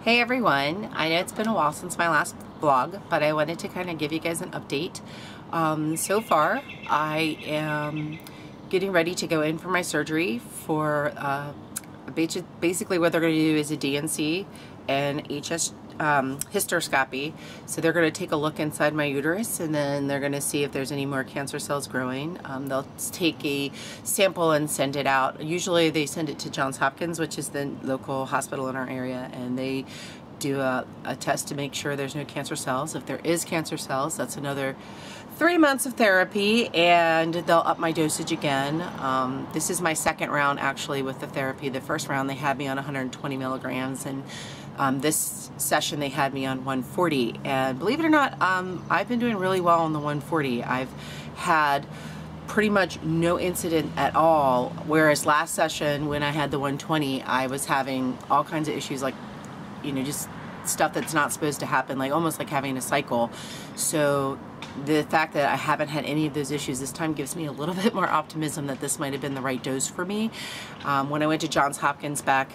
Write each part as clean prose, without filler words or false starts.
Hey everyone, I know it's been a while since my last vlog, but I wanted to kind of give you guys an update. So far, I am getting ready to go in for my surgery for basically what they're going to do is a DNC and hysteroscopy. So they're going to take a look inside my uterus, and then they're going to see if there's any more cancer cells growing. They'll take a sample and send it out. Usually they send it to Johns Hopkins, which is the local hospital in our area, and they do a test to make sure there's no cancer cells. If there is cancer cells, that's another 3 months of therapy, and they'll up my dosage again. This is my second round actually with the therapy. The first round they had me on 120 milligrams, and this session they had me on 140, and believe it or not, I've been doing really well on the 140. I've had pretty much no incident at all, whereas last session when I had the 120, I was having all kinds of issues, like, you know, just stuff that's not supposed to happen, like almost like having a cycle. So the fact that I haven't had any of those issues this time gives me a little bit more optimism that this might have been the right dose for me. When I went to Johns Hopkins back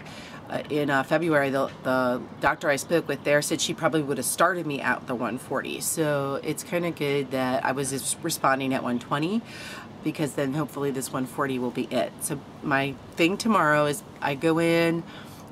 in February, the doctor I spoke with there said she probably would have started me at the 140. So it's kind of good that I was just responding at 120, because then hopefully this 140 will be it. So my thing tomorrow is I go in,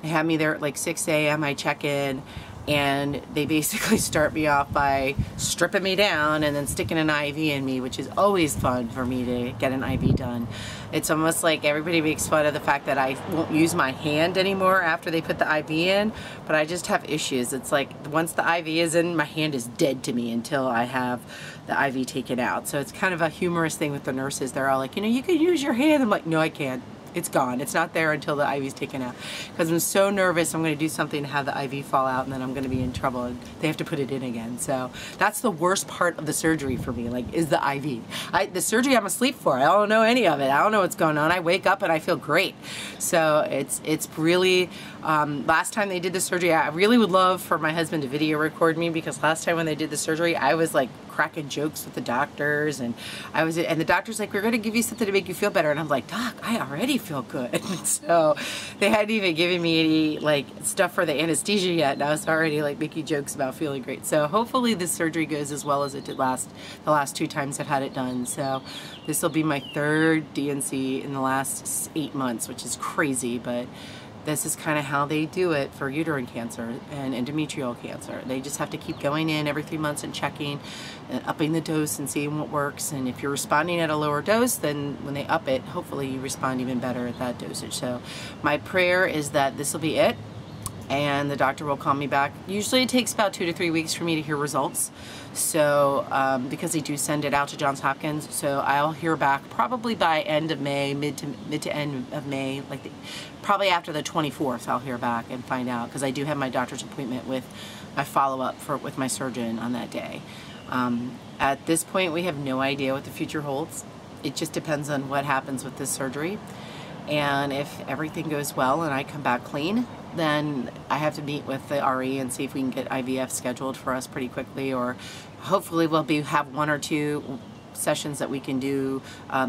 they have me there at like 6 a.m. I check in, and they basically start me off by stripping me down and then sticking an IV in me, which is always fun for me to get an IV done. It's almost like everybody makes fun of the fact that I won't use my hand anymore after they put the IV in, but I just have issues. It's like once the IV is in, my hand is dead to me until I have the IV taken out. So it's kind of a humorous thing with the nurses. They're all like, you know, you can use your hand. I'm like, no, I can't. It's gone. It's not there until the IV is taken out, because I'm so nervous I'm going to do something to have the IV fall out, and then I'm going to be in trouble and they have to put it in again. So that's the worst part of the surgery for me, like, is the IV. The surgery I'm asleep for. I don't know any of it. I don't know what's going on. I wake up and I feel great. So it's really, last time they did the surgery, I really would love for my husband to video record me, because last time when they did the surgery, I was like cracking jokes with the doctors, and the doctor's like, we're going to give you something to make you feel better, and I'm like, Doc, I already feel good. So they hadn't even given me any like stuff for the anesthesia yet, and I was already like making jokes about feeling great. So hopefully this surgery goes as well as it did the last 2 times I've had it done. So this will be my 3rd DNC in the last 8 months, which is crazy, but this is kind of how they do it for uterine cancer and endometrial cancer. They just have to keep going in every 3 months and checking and upping the dose and seeing what works. And if you're responding at a lower dose, then when they up it, hopefully you respond even better at that dosage. So my prayer is that this will be it, and the doctor will call me back. Usually it takes about 2 to 3 weeks for me to hear results. So because they do send it out to Johns Hopkins, so I'll hear back probably by end of May, mid to end of May, like probably after the 24th I'll hear back and find out, because I do have my doctor's appointment with my follow-up with my surgeon on that day. At this point we have no idea what the future holds. It just depends on what happens with this surgery, and if everything goes well and I come back clean, then I have to meet with the RE and see if we can get IVF scheduled for us pretty quickly, or hopefully we'll have 1 or 2 sessions that we can do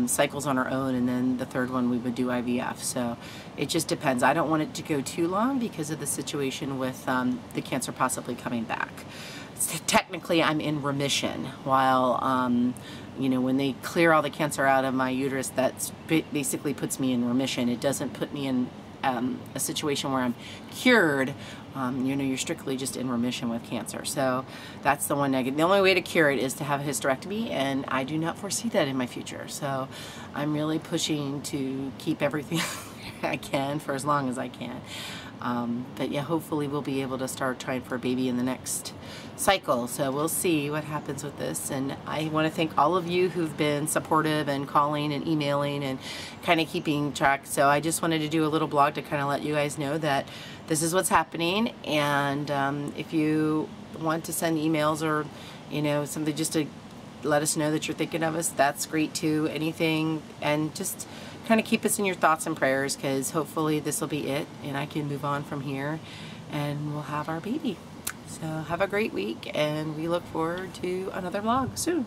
cycles on our own, and then the 3rd one we would do IVF. So it just depends. I don't want it to go too long because of the situation with the cancer possibly coming back. So technically I'm in remission, while you know, when they clear all the cancer out of my uterus, that basically puts me in remission. It doesn't put me in a situation where I'm cured. You know, you're strictly just in remission with cancer. So that's the one negative. The only way to cure it is to have a hysterectomy, and I do not foresee that in my future. So I'm really pushing to keep everything I can for as long as I can. But yeah, hopefully we'll be able to start trying for a baby in the next cycle. So we'll see what happens with this. And I want to thank all of you who've been supportive and calling and emailing and kind of keeping track. So I just wanted to do a little blog to kind of let you guys know that this is what's happening. And if you want to send emails or, you know, something just to let us know that you're thinking of us, that's great too. Anything, and just kind of keep us in your thoughts and prayers, because hopefully this will be it and I can move on from here and we'll have our baby. So have a great week, and we look forward to another vlog soon.